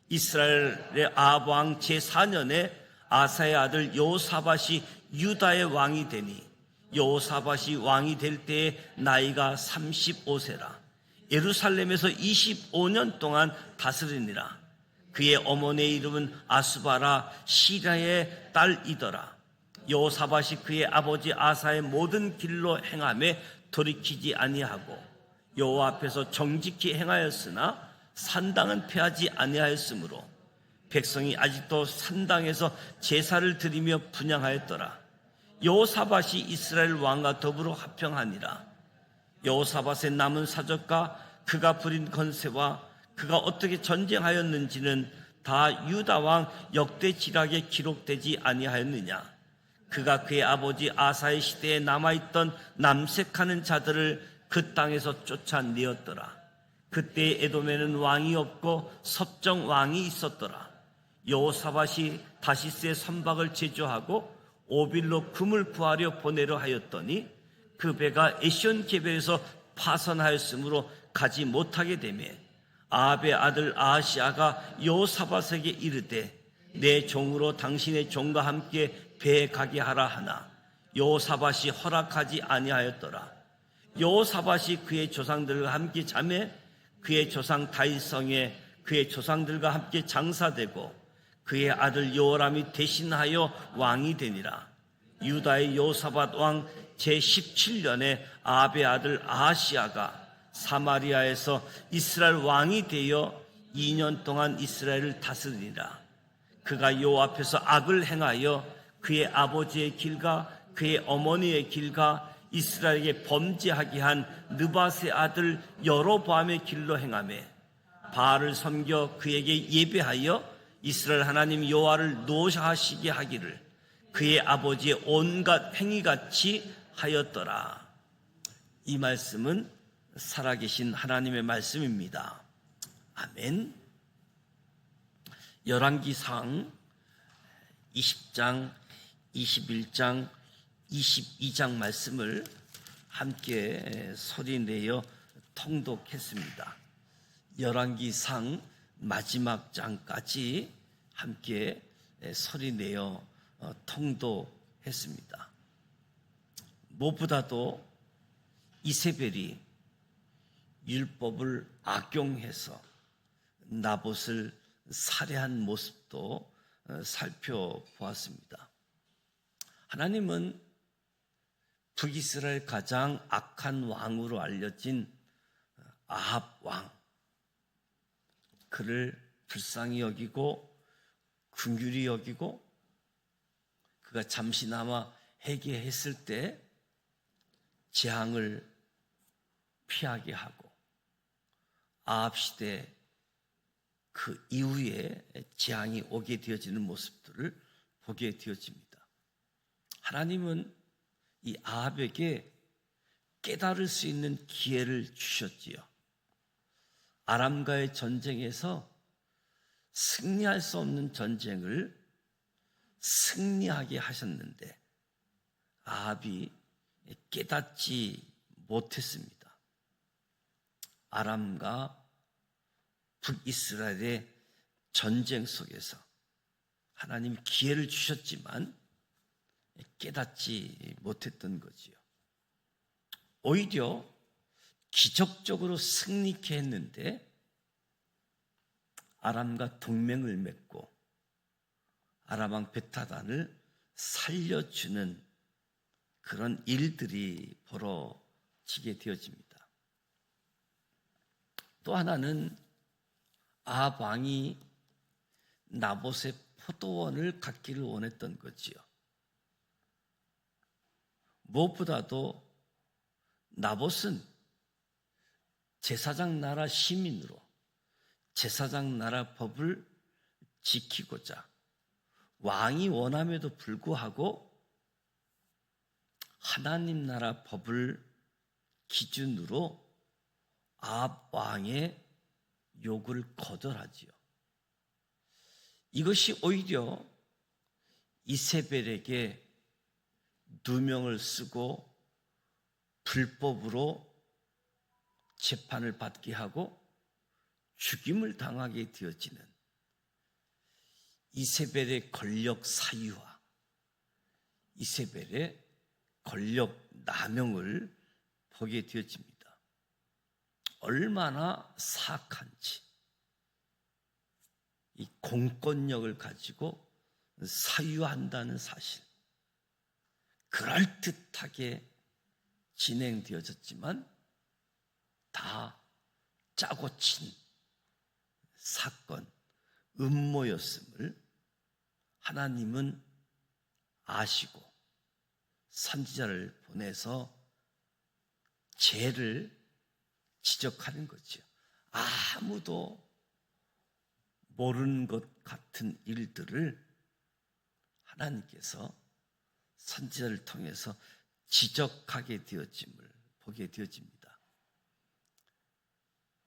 이스라엘의 아합 왕 제4년에 아사의 아들 여호사밧이 유다의 왕이 되니 여호사밧이 왕이 될 때에 나이가 35세라. 예루살렘에서 25년 동안 다스리니라. 그의 어머니의 이름은 아수바라 시라의 딸이더라. 여호사밧이 그의 아버지 아사의 모든 길로 행하며 돌이키지 아니하고 여호와 앞에서 정직히 행하였으나 산당은 폐하지 아니하였으므로 백성이 아직도 산당에서 제사를 드리며 분향하였더라. 여호사밧이 이스라엘 왕과 더불어 합평하니라. 여호사밧의 남은 사적과 그가 부린 건세와 그가 어떻게 전쟁하였는지는 다 유다 왕 역대지락에 기록되지 아니하였느냐. 그가 그의 아버지 아사의 시대에 남아있던 남색하는 자들을 그 땅에서 쫓아내었더라. 그때 에돔에는 왕이 없고 섭정 왕이 있었더라. 여호사밧이 다시스의 선박을 제조하고 오빌로 금을 구하려 보내려 하였더니 그 배가 에시온 개별에서 파선하였으므로 가지 못하게 되며 아합의 아들 아하시아가 여호사밧에게 이르되 내 종으로 당신의 종과 함께 배에 가게 하라 하나 여호사밧이 허락하지 아니하였더라. 여호사밧이 그의 조상들과 함께 자매 그의 조상 다윗성에 그의 조상들과 함께 장사되고 그의 아들 여호람이 대신하여 왕이 되니라. 유다의 여호사밧 왕 제17년에 아합의 아들 아하시아가 사마리아에서 이스라엘 왕이 되어 2년 동안 이스라엘을 다스리니라. 그가 여호와 앞에서 악을 행하여 그의 아버지의 길과 그의 어머니의 길과 이스라엘에게 범죄하게 한 느밧의 아들 여로보암의 길로 행하며 바알을 섬겨 그에게 예배하여 이스라엘 하나님 여호와를 노하시게 하기를 그의 아버지의 온갖 행위같이 하였더라. 이 말씀은 살아계신 하나님의 말씀입니다. 아멘. 열왕기상 20장, 21장, 22장 말씀을 함께 소리내어 통독했습니다. 열왕기상 마지막 장까지 함께 소리내어 통독했습니다. 무엇보다도 이세벨이 율법을 악용해서 나봇을 살해한 모습도 살펴보았습니다. 하나님은 북이스라엘 가장 악한 왕으로 알려진 아합 왕, 그를 불쌍히 여기고 긍휼히 여기고 그가 잠시나마 회개했을 때 재앙을 피하게 하고 아합 시대 그 이후에 재앙이 오게 되어지는 모습들을 보게 되어집니다. 하나님은 이 아합에게 깨달을 수 있는 기회를 주셨지요. 아람과의 전쟁에서 승리할 수 없는 전쟁을 승리하게 하셨는데 아합이 깨닫지 못했습니다. 아람과 북이스라엘의 전쟁 속에서 하나님이 기회를 주셨지만 깨닫지 못했던 거지요. 오히려 기적적으로 승리케 했는데 아람과 동맹을 맺고 아람왕 베타단을 살려주는 그런 일들이 벌어지게 되어집니다. 또 하나는 아합 왕이 나봇의 포도원을 갖기를 원했던 거지요. 무엇보다도 나봇은 제사장 나라 시민으로 제사장 나라 법을 지키고자 왕이 원함에도 불구하고 하나님 나라 법을 기준으로 아합 왕의 요구를 거절하지요. 이것이 오히려 이세벨에게 누명을 쓰고 불법으로 재판을 받게 하고 죽임을 당하게 되어지는 이세벨의 권력 사유와 이세벨의 권력 남용을 보게 되어집니다. 얼마나 사악한지, 이 공권력을 가지고 사유한다는 사실, 그럴듯하게 진행되어졌지만 다 짜고 친 사건, 음모였음을 하나님은 아시고 선지자를 보내서 죄를 지적하는 거죠. 아무도 모르는 것 같은 일들을 하나님께서 선지자를 통해서 지적하게 되어짐을 보게 되어집니다.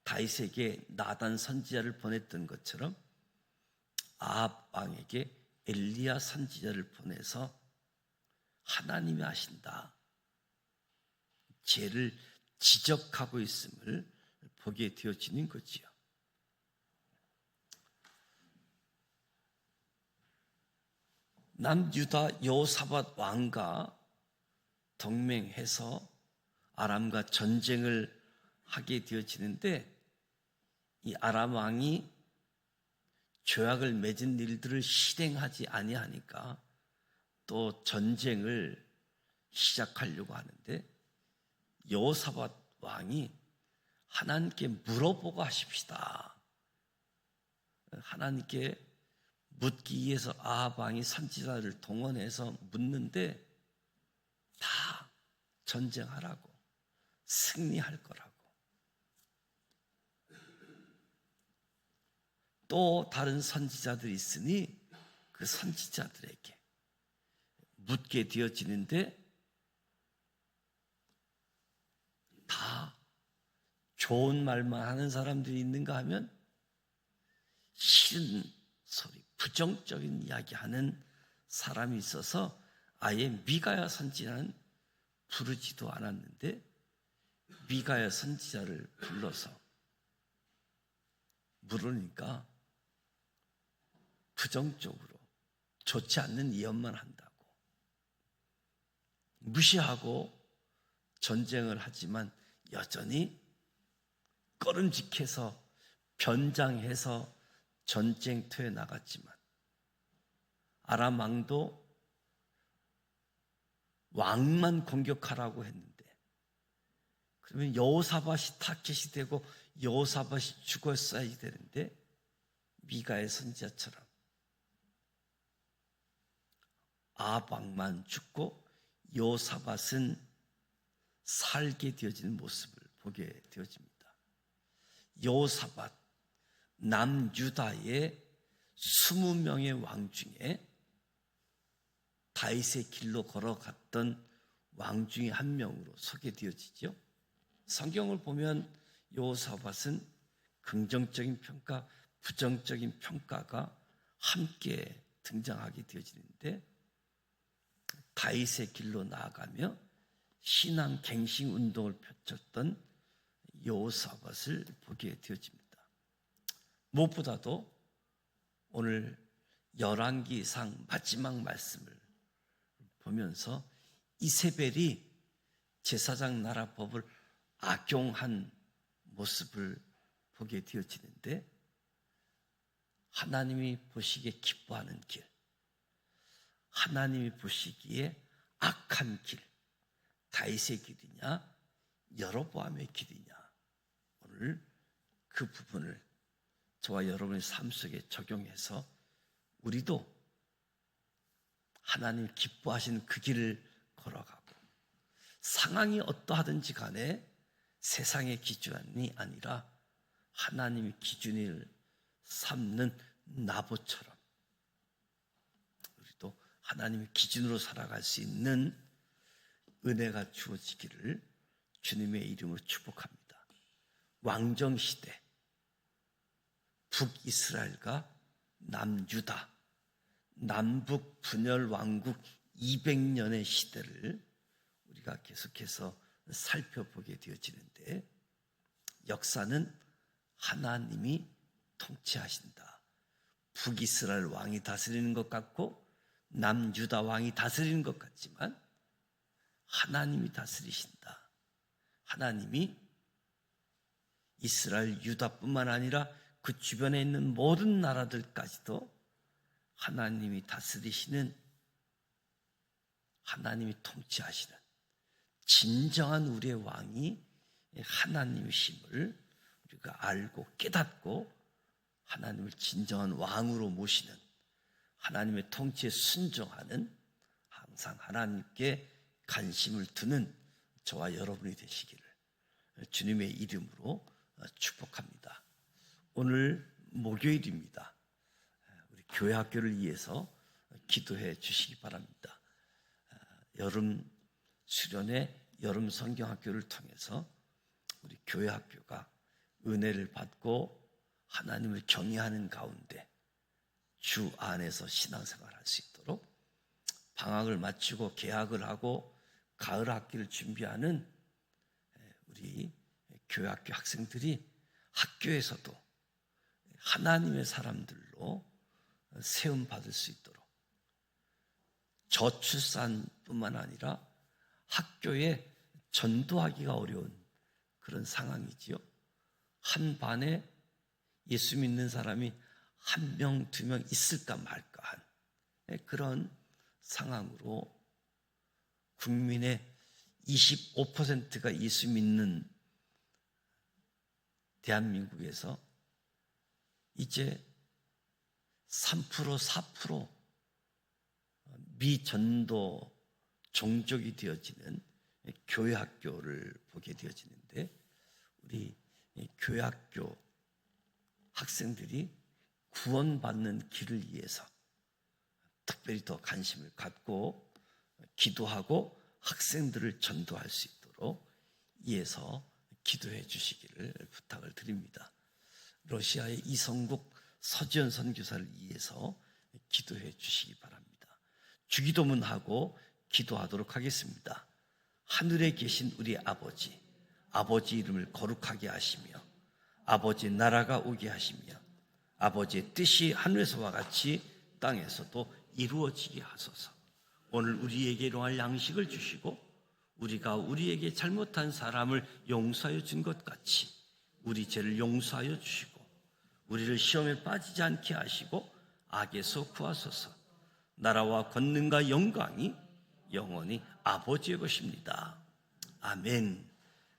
다윗에게 나단 선지자를 보냈던 것처럼 아합 왕에게 엘리야 선지자를 보내서 하나님이 아신다, 죄를 지적하고 있음을 보게 되어지는 거지요. 남유다 여호사밧 왕과 동맹해서 아람과 전쟁을 하게 되어지는데, 이 아람 왕이 조약을 맺은 일들을 실행하지 아니하니까 또 전쟁을 시작하려고 하는데, 여호사밧 왕이 하나님께 물어보고 하십시다. 하나님께 묻기 위해서 아합 왕이 선지자를 동원해서 묻는데 다 전쟁하라고, 승리할 거라고. 또 다른 선지자들이 있으니 그 선지자들에게 묻게 되어지는데 다 좋은 말만 하는 사람들이 있는가 하면 싫은 소리, 부정적인 이야기하는 사람이 있어서 아예 미가야 선지자는 부르지도 않았는데 미가야 선지자를 불러서 물으니까 부정적으로 좋지 않는 예언만 한다고, 무시하고 전쟁을 하지만 여전히 꺼름직해서 변장해서 전쟁터에 나갔지만 아람 왕도 왕만 공격하라고 했는데, 그러면 여호사밧이 타겟이 되고 여호사밧이 죽었어야 되는데 미가의 선지자처럼 아합 왕만 죽고 여호사밧은 살게 되어지는 모습을 보게 되어집니다. 여호사밧, 남유다의 20명의 왕 중에 다윗의 길로 걸어갔던 왕 중에 한 명으로 소개되어지죠. 성경을 보면 여호사밧은 긍정적인 평가, 부정적인 평가가 함께 등장하게 되어지는데, 다윗의 길로 나아가며 신앙 갱신 운동을 펼쳤던 여호사밧을 보게 되어집니다. 무엇보다도 오늘 열왕기상 마지막 말씀을 보면서 이세벨이 제사장 나라법을 악용한 모습을 보게 되어지는데, 하나님이 보시기에 기뻐하는 길, 하나님이 보시기에 악한 길, 다윗의 길이냐 여로보암의 길이냐, 오늘 그 부분을 저와 여러분의 삶 속에 적용해서 우리도 하나님 기뻐하시는 그 길을 걸어가고, 상황이 어떠하든지 간에 세상의 기준이 아니라 하나님의 기준을 삼는 나봇처럼 우리도 하나님의 기준으로 살아갈 수 있는 은혜가 주어지기를 주님의 이름으로 축복합니다. 왕정시대, 북이스라엘과 남유다, 남북 분열 왕국 200년의 시대를 우리가 계속해서 살펴보게 되어지는데, 역사는 하나님이 통치하신다. 북이스라엘 왕이 다스리는 것 같고 남유다 왕이 다스리는 것 같지만 하나님이 다스리신다. 하나님이 이스라엘 유다뿐만 아니라 그 주변에 있는 모든 나라들까지도 하나님이 다스리시는, 하나님이 통치하시는 진정한 우리의 왕이 하나님이심을 우리가 알고 깨닫고 하나님을 진정한 왕으로 모시는, 하나님의 통치에 순종하는, 항상 하나님께 관심을 두는 저와 여러분이 되시기를 주님의 이름으로 축복합니다. 오늘 목요일입니다. 우리 교회 학교를 위해서 기도해 주시기 바랍니다. 여름 수련회 여름 성경 학교를 통해서 우리 교회 학교가 은혜를 받고 하나님을 경외하는 가운데 주 안에서 신앙생활할 수 있도록 방학을 마치고 개학을 하고 가을 학기를 준비하는 우리 교회 학교 학생들이 학교에서도 하나님의 사람들로 세움 받을 수 있도록, 저출산뿐만 아니라 학교에 전도하기가 어려운 그런 상황이지요. 한 반에 예수 믿는 사람이 한 명, 두 명 있을까 말까 한 그런 상황으로 국민의 25%가 예수 믿는 대한민국에서 이제 3%, 4% 미전도 종족이 되어지는 교회 학교를 보게 되어지는데, 우리 교회 학교 학생들이 구원받는 길을 위해서 특별히 더 관심을 갖고 기도하고 학생들을 전도할 수 있도록 위해서 기도해 주시기를 부탁을 드립니다. 러시아의 이성국 서지연 선교사를 위해서 기도해 주시기 바랍니다. 주기도문하고 기도하도록 하겠습니다. 하늘에 계신 우리 아버지, 아버지 이름을 거룩하게 하시며 아버지 나라가 오게 하시며 아버지의 뜻이 하늘에서와 같이 땅에서도 이루어지게 하소서. 오늘 우리에게 일용할 양식을 주시고 우리가 우리에게 잘못한 사람을 용서하여 준 것 같이 우리 죄를 용서하여 주시고 우리를 시험에 빠지지 않게 하시고 악에서 구하소서. 나라와 권능과 영광이 영원히 아버지의 것입니다. 아멘.